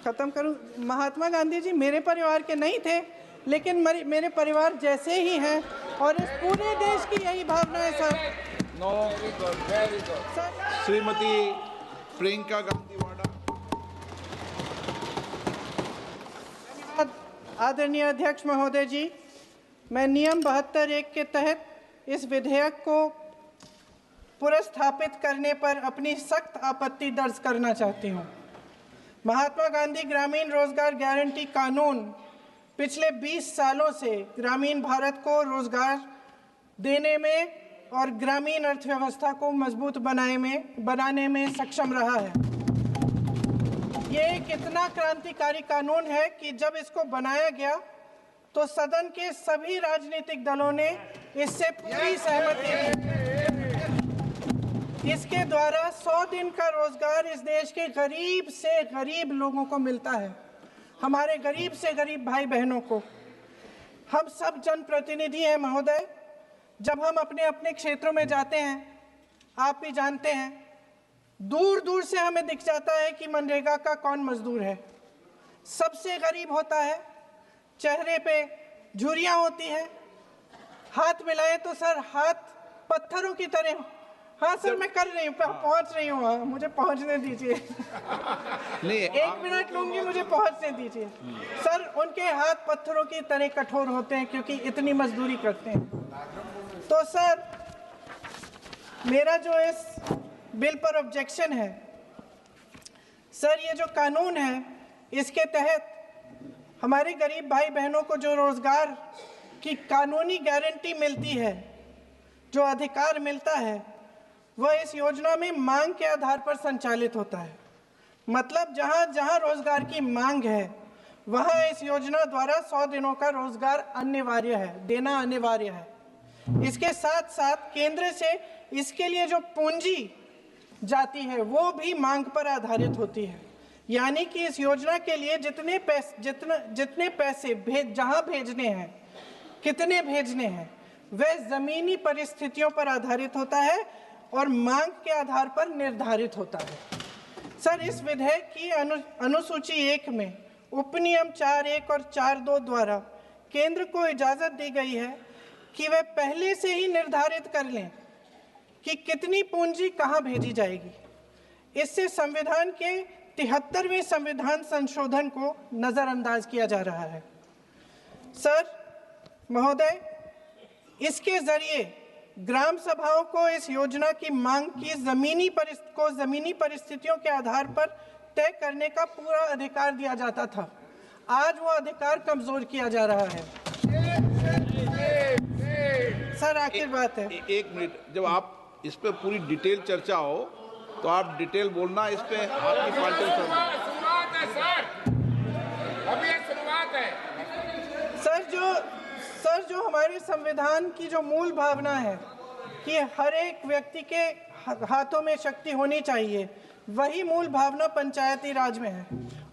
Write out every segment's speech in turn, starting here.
ख़त्म करूं। महात्मा गांधी जी मेरे परिवार के नहीं थे, लेकिन मेरे परिवार जैसे ही हैं और इस पूरे देश की यही भावना है sir. No, very good. Shrimati Priyanka Gandhi Vadra. धन्यवाद आदरणीय अध्यक्ष महोदय जी। मैं नियम 72(1) के तहत इस विधेयक को पुनर्स्थापित करने पर अपनी सख्त आपत्ति दर्ज करना चाहती हूँ। महात्मा गांधी ग्रामीण रोजगार गारंटी कानून पिछले 20 सालों से ग्रामीण भारत को रोजगार देने में और ग्रामीण अर्थव्यवस्था को मजबूत बनाने में सक्षम रहा है। ये एक इतना क्रांतिकारी कानून है कि जब इसको बनाया गया तो सदन के सभी राजनीतिक दलों ने इससे पूरी सहमति दी। इसके द्वारा 100 दिन का रोजगार इस देश के गरीब से गरीब लोगों को मिलता है, हमारे गरीब से गरीब भाई बहनों को। हम सब जनप्रतिनिधि हैं महोदय। जब हम अपने अपने क्षेत्रों में जाते हैं, आप भी जानते हैं, दूर दूर से हमें दिख जाता है कि मनरेगा का कौन मजदूर है। सबसे गरीब होता है, चेहरे पे झुर्रियाँ होती हैं, हाथ मिलाएं तो सर हाथ पत्थरों की तरह। हाँ सर, मैं कर रही हूँ, पहुँच रही हूँ, हाँ मुझे पहुँचने दीजिए। नहीं, 1 मिनट लूँगी, मुझे पहुँचने दीजिए। सर, उनके हाथ पत्थरों की तरह कठोर होते हैं क्योंकि इतनी मजदूरी करते हैं। तो सर, मेरा जो इस बिल पर ऑब्जेक्शन है सर, ये जो कानून है इसके तहत हमारे गरीब भाई बहनों को जो रोजगार की कानूनी गारंटी मिलती है, जो अधिकार मिलता है, वह इस योजना में मांग के आधार पर संचालित होता है। मतलब जहां जहां रोजगार की मांग है वहां इस योजना द्वारा 100 दिनों का रोजगार अनिवार्य है, देना अनिवार्य है। इसके साथ साथ केंद्र से इसके लिए जो पूंजी जाती है वो भी मांग पर आधारित होती है। यानी कि इस योजना के लिए जितने पैसे जहां भेजने हैं, कितने भेजने हैं, वह जमीनी परिस्थितियों पर आधारित होता है और मांग के आधार पर निर्धारित होता है। सर, इस विधेयक की अनुसूची 1 में उपनियम 4(1) और 4(2) द्वारा केंद्र को इजाजत दी गई है कि वह पहले से ही निर्धारित कर लें कि कितनी पूंजी कहां भेजी जाएगी। इससे संविधान के 73वें संविधान संशोधन को नजरअंदाज किया जा रहा है। सर महोदय, इसके जरिए ग्राम सभाओं को इस योजना की मांग की जमीनी परिस्थितियों के आधार पर तय करने का पूरा अधिकार दिया जाता था। आज वो अधिकार कमजोर किया जा रहा है। सर, आखिर बात है, 1 मिनट, जब आप इस पे पूरी डिटेल चर्चा हो तो आप डिटेल बोलना। इस पे आपकी पार्टी शुरुआत है सर, अभी शुरुआत है। सर जो हमारे संविधान की जो मूल भावना है कि हर एक व्यक्ति के हाथों में शक्ति होनी चाहिए, वही मूल भावना पंचायती राज में है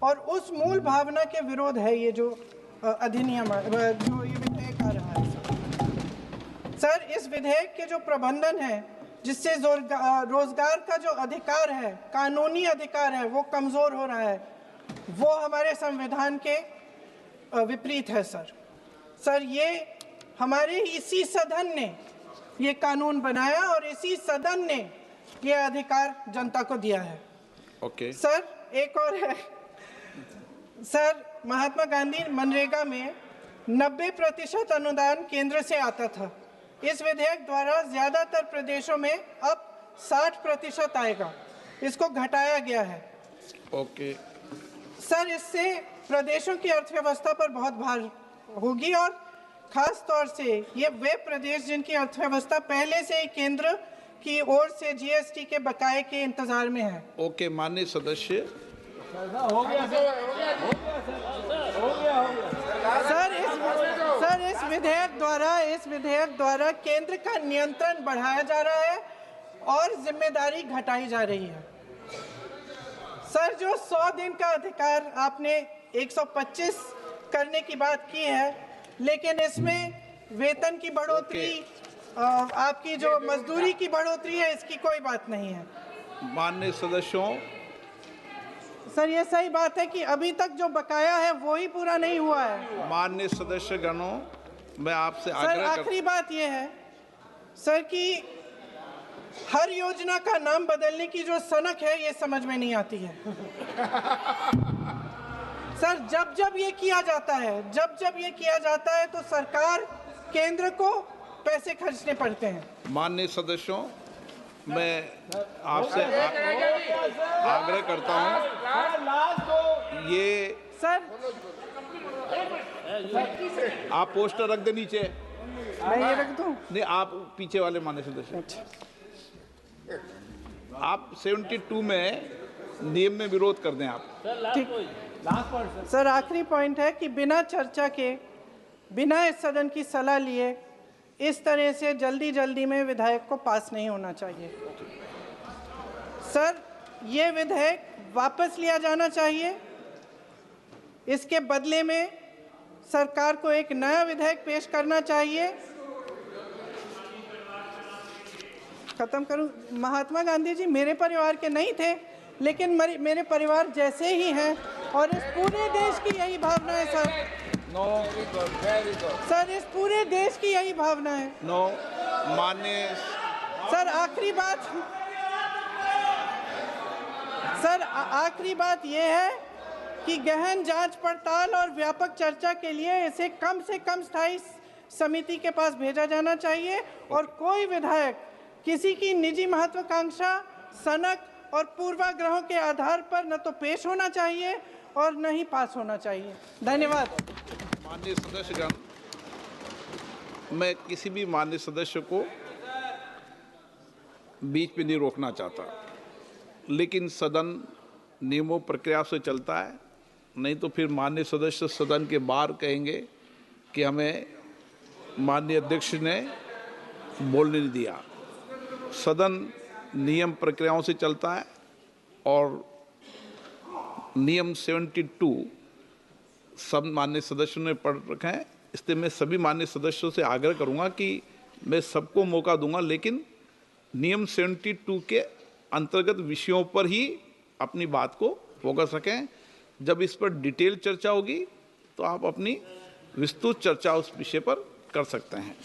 और उस मूल भावना के विरोध है ये जो अधिनियम जो ये विधेयक आ रहा है। सर, इस विधेयक के जो प्रबंधन है जिससे रोजगार का जो अधिकार है, कानूनी अधिकार है, वो कमजोर हो रहा है, वो हमारे संविधान के विपरीत है। सर ये हमारे इसी सदन ने ये कानून बनाया और इसी सदन ने ये अधिकार जनता को दिया है। ओके। सर, एक और है सर, महात्मा गांधी मनरेगा में 90% अनुदान केंद्र से आता था। इस विधेयक द्वारा ज्यादातर प्रदेशों में अब 60% आएगा, इसको घटाया गया है। ओके। सर, इससे प्रदेशों की अर्थव्यवस्था पर बहुत भार होगी और खास तौर से ये वे प्रदेश जिनकी अर्थव्यवस्था पहले से ही केंद्र की ओर से जीएसटी के बकाये के इंतजार में है। ओके, माननीय सदस्य। हो गया सर, इस विधेयक द्वारा केंद्र का नियंत्रण बढ़ाया जा रहा है और जिम्मेदारी घटाई जा रही है। सर, जो 100 दिन का अधिकार आपने 125 करने की बात की है, लेकिन इसमें वेतन की बढ़ोतरी, आपकी जो मजदूरी की बढ़ोतरी है, इसकी कोई बात नहीं है। माननीय सदस्यों, सर ये सही बात है कि अभी तक जो बकाया है वो ही पूरा नहीं हुआ है। माननीय सदस्य गणों, मैं आपसे सर आग्रह आखिरी बात ये है सर कि हर योजना का नाम बदलने की जो सनक है ये समझ में नहीं आती है। सर जब जब ये किया जाता है तो सरकार केंद्र को पैसे खर्चने पड़ते हैं। माननीय सदस्यों, मैं आपसे आग्रह करता हूं, ये सर आप पोस्टर रख दे नीचे। मैं ये रख दूं? नहीं, आप पीछे वाले माननीय सदस्य, आप 72 में नियम में विरोध कर दें आप। ठीक। सर आखिरी पॉइंट है कि बिना चर्चा के, बिना इस सदन की सलाह लिए इस तरह से जल्दी में विधेयक को पास नहीं होना चाहिए। सर ये विधेयक वापस लिया जाना चाहिए। इसके बदले में सरकार को एक नया विधेयक पेश करना चाहिए। खत्म करूं? महात्मा गांधी जी मेरे परिवार के नहीं थे, लेकिन मेरे परिवार जैसे ही हैं और इस पूरे देश की यही भावना है सर। सर इस पूरे देश की यही भावना है। माननीय सर आखिरी बात यह है कि गहन जांच पड़ताल और व्यापक चर्चा के लिए इसे कम से कम स्थायी समिति के पास भेजा जाना चाहिए और कोई विधायक किसी की निजी महत्वाकांक्षा, सनक और पूर्वाग्रहों के आधार पर न तो पेश होना चाहिए और न ही पास होना चाहिए। धन्यवाद। माननीय सदस्यगण, मैं किसी भी माननीय सदस्य को बीच में नहीं रोकना चाहता, लेकिन सदन नियमों प्रक्रिया से चलता है, नहीं तो फिर माननीय सदस्य सदन के बाहर कहेंगे कि हमें माननीय अध्यक्ष ने बोलने नहीं दिया। सदन नियम प्रक्रियाओं से चलता है और नियम 72 सब माननीय सदस्यों ने पढ़ रखे हैं, इसलिए मैं सभी माननीय सदस्यों से आग्रह करूंगा कि मैं सबको मौका दूंगा, लेकिन नियम 72 के अंतर्गत विषयों पर ही अपनी बात को फोकस रखें। जब इस पर डिटेल चर्चा होगी तो आप अपनी विस्तृत चर्चा उस विषय पर कर सकते हैं।